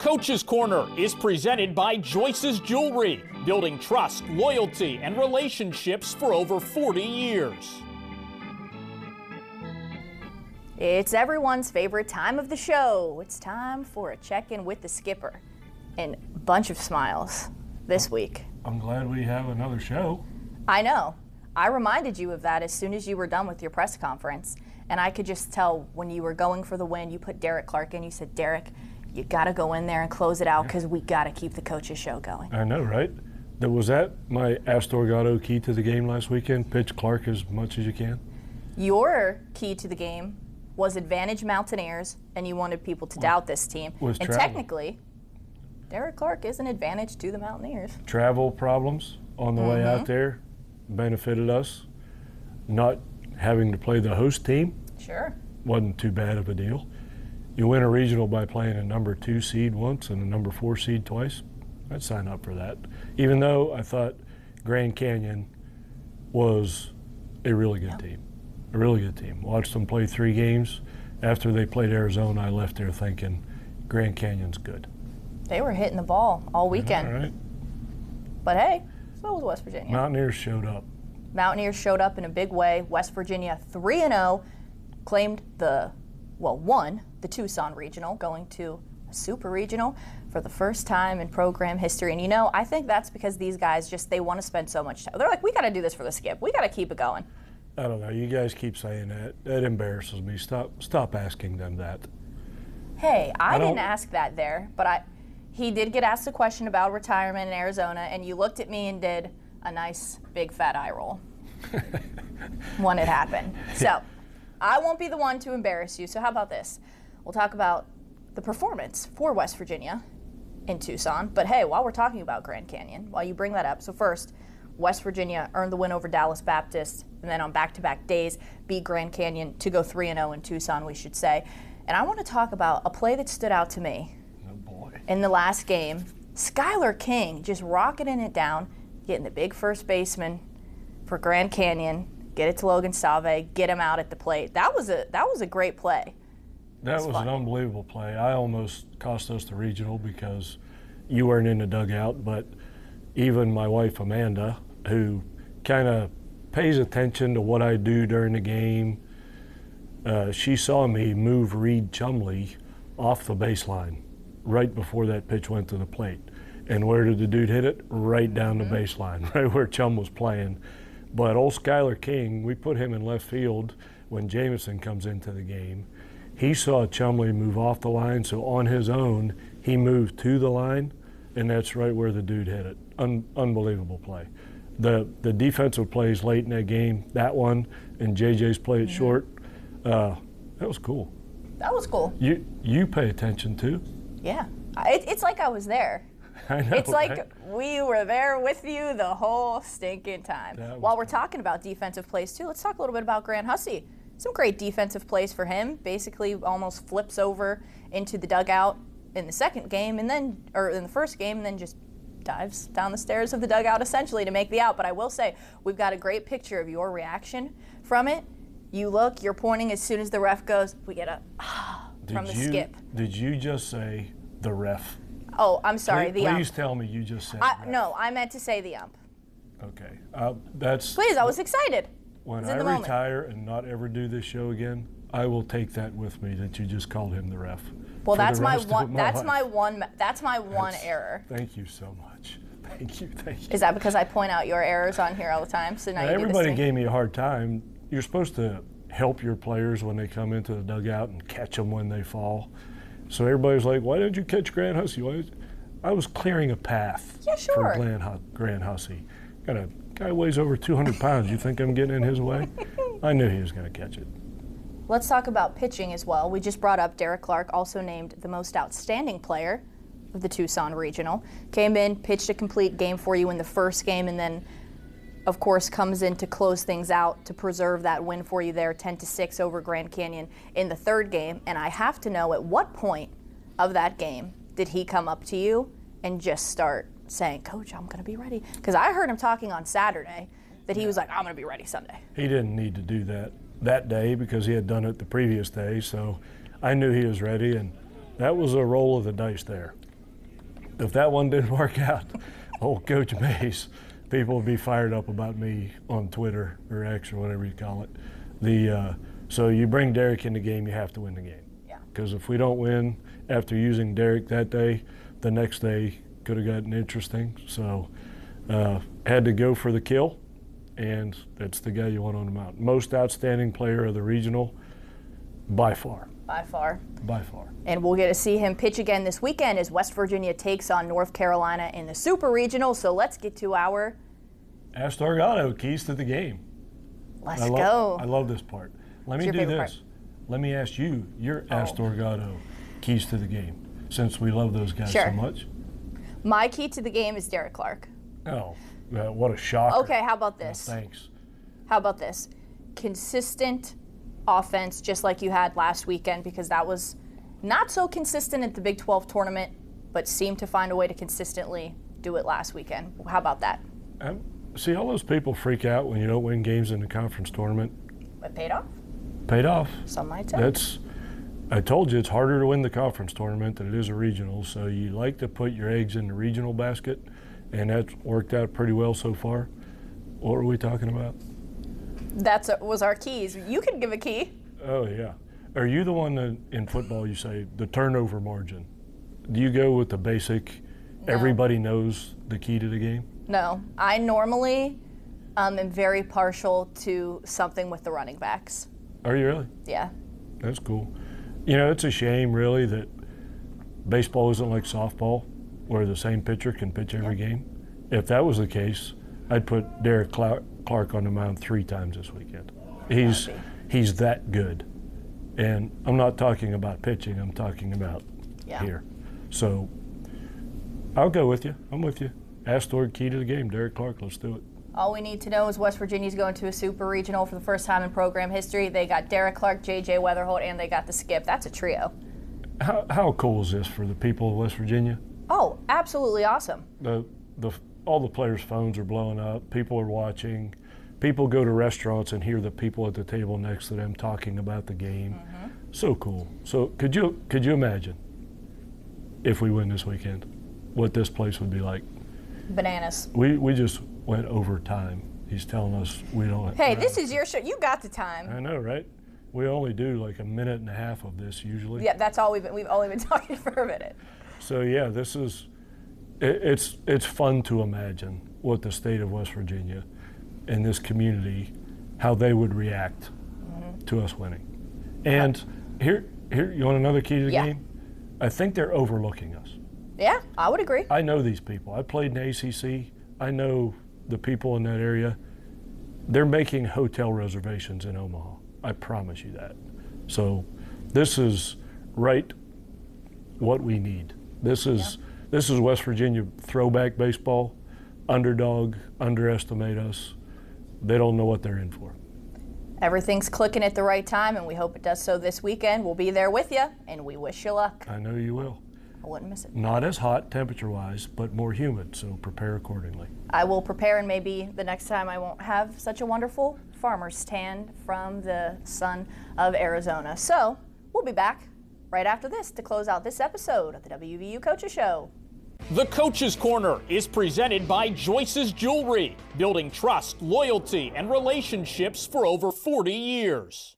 Coach's Corner is presented by Joyce's Jewelry, building trust, loyalty, and relationships for over 40 years. It's everyone's favorite time of the show. It's time for a check-in with the skipper. And a bunch of smiles this week. I'm glad we have another show. I know. I reminded you of that as soon as you were done with your press conference. And I could just tell when you were going for the win, you put Derek Clark in. You said, Derek, you got to go in there and close it out because we got to keep the coaches show going. I know, right? Was that my Astorgado key to the game last weekend? Pitch Clark as much as you can? Your key to the game was advantage Mountaineers, and you wanted people to doubt this team. And travel. Technically, Derek Clark is an advantage to the Mountaineers. Travel problems on the way out there benefited us. Not having to play the host team wasn't too bad of a deal. You win a regional by playing a number 2 seed once and a number 4 seed twice. I'd sign up for that. Even though I thought Grand Canyon was a really good team. A really good team. Watched them play 3 games. After they played Arizona, I left there thinking Grand Canyon's good. They were hitting the ball all weekend. All right. But hey, so was West Virginia. Mountaineers showed up. Mountaineers showed up in a big way. West Virginia 3-0, won the Tucson Regional, going to a Super Regional for the first time in program history. And you know, I think that's because these guys they want to spend so much time. They're like, we got to do this for the skip. We got to keep it going. I don't know. You guys keep saying that. That embarrasses me. Stop asking them that. Hey, I didn't ask that there, but he did get asked a question about retirement in Arizona, and you looked at me and did a nice big fat eye roll when it happened. So I won't be the one to embarrass you. So how about this? We'll talk about the performance for West Virginia in Tucson. But hey, while we're talking about Grand Canyon, while you bring that up, so first, West Virginia earned the win over Dallas Baptist, and then on back-to-back days beat Grand Canyon to go 3-0 in Tucson, we should say. And I want to talk about a play that stood out to me in the last game. Skylar King just rocketing it down, getting the big first baseman for Grand Canyon, get it to Logan Save, get him out at the plate. That was a great play. That was an unbelievable play. I almost cost us the regional because you weren't in the dugout, but even my wife Amanda, who kind of pays attention to what I do during the game, she saw me move Reed Chumley off the baseline right before that pitch went to the plate. And where did the dude hit it? Right down the baseline, right where Chum was playing. But old Skylar King, we put him in left field when Jameson comes into the game. He saw Chumley move off the line, so on his own, he moved to the line, and that's right where the dude hit it. Unbelievable play. The defensive plays late in that game, that one, and JJ's play at short, that was cool. That was cool. You pay attention too? Yeah. It's like I was there. I know, it's like right? we were there with you the whole stinking time. While we're talking about defensive plays too, let's talk a little bit about Grant Hussey. Some great defensive plays for him. Basically almost flips over into the dugout in the second game in the first game, and then just dives down the stairs of the dugout essentially to make the out. But I will say, we've got a great picture of your reaction from it. You look, you're pointing as soon as the ref goes, we get a from the skip. Did you just say the ref? Oh, I'm sorry, the ump. Please tell me you just said no, I meant to say the ump. Okay. That's. Please, I was excited. When I retire and not ever do this show again, I will take that with me that you just called him the ref. Well, that's my one error. Thank you so much. Thank you. Is that because I point out your errors on here all the time? So now you everybody gave me a hard time. You're supposed to help your players when they come into the dugout and catch them when they fall. So everybody's like, why didn't you catch Grant Hussey? I was clearing a path for Grant Hussey. Got a guy who weighs over 200 pounds. You think I'm getting in his way? I knew he was going to catch it. Let's talk about pitching as well. We just brought up Derek Clark, also named the most outstanding player of the Tucson Regional. Came in, pitched a complete game for you in the first game, and then, of course, comes in to close things out to preserve that win for you there, 10-6 over Grand Canyon in the third game. And I have to know, at what point of that game did he come up to you and just start saying, Coach, I'm going to be ready? Because I heard him talking on Saturday that he was like, I'm going to be ready Sunday. He didn't need to do that day because he had done it the previous day, so I knew he was ready, and that was a roll of the dice there. if that one didn't work out, old Coach Mays, people would be fired up about me on Twitter or X or whatever you call it. So you bring Derek in the game, you have to win the game. Yeah. Because if we don't win after using Derek that day, the next day could have gotten interesting. So had to go for the kill, and that's the guy you want on the mound. Most outstanding player of the regional, by far. By far. By far. And we'll get to see him pitch again this weekend as West Virginia takes on North Carolina in the Super Regional. So let's get to our Ask Torgado, keys to the game. Let's go. I love this part. Let me your do favorite this. part? Let me ask you your Ask Torgado keys to the game, since we love those guys Sure. so much. My key to the game is Derek Clark. Oh, what a shocker. Okay, how about this? Thanks. How about this? Consistent offense, just like you had last weekend, because that was not so consistent at the Big 12 tournament, but seemed to find a way to consistently do it last weekend. How about that? See, all those people freak out when you don't win games in the conference tournament. It paid off. Paid off. Some might say. I told you it's harder to win the conference tournament than it is a regional, so you like to put your eggs in the regional basket, and that's worked out pretty well so far. What were we talking about? Was our keys. You can give a key. Oh, yeah. Are you the one that in football you say the turnover margin? Do you go with the basic, everybody knows the key to the game? No. I normally am very partial to something with the running backs. Are you really? Yeah. That's cool. You know, it's a shame, really, that baseball isn't like softball, where the same pitcher can pitch every game. If that was the case, I'd put Derek Clark on the mound 3 times this weekend. He's that good. And I'm not talking about pitching, I'm talking about here. So I'll go with you. I'm with you. Astor, key to the game. Derek Clark, let's do it. All we need to know is West Virginia's going to a Super Regional for the first time in program history. They got Derek Clark, J.J. Weatherholt, and they got the skip. That's a trio. How cool is this for the people of West Virginia? Oh, absolutely awesome. All the players' phones are blowing up. People are watching. People go to restaurants and hear the people at the table next to them talking about the game. Mm-hmm. So cool. So could you imagine if we win this weekend, what this place would be like? Bananas. We just went over time. He's telling us we don't. Hey, this is your show. You got the time. I know, right? We only do like a minute and a half of this usually. Yeah, that's all we've only been talking for a minute. So yeah, this is. It's fun to imagine what the state of West Virginia and this community, how they would react to us winning. And here, you want another key to the game? I think they're overlooking us. Yeah, I would agree. I know these people. I played in the ACC. I know the people in that area. They're making hotel reservations in Omaha. I promise you that. So this is right what we need. This is West Virginia throwback baseball. Underdog, underestimate us. They don't know what they're in for. Everything's clicking at the right time, and we hope it does so this weekend. We'll be there with you, and we wish you luck. I know you will. I wouldn't miss it. Not as hot temperature-wise, but more humid, so prepare accordingly. I will prepare, and maybe the next time I won't have such a wonderful farmer's tan from the sun of Arizona. So we'll be back right after this to close out this episode of the WVU Coaches Show. The Coach's Corner is presented by Joyce's Jewelry, building trust, loyalty, and relationships for over 40 years.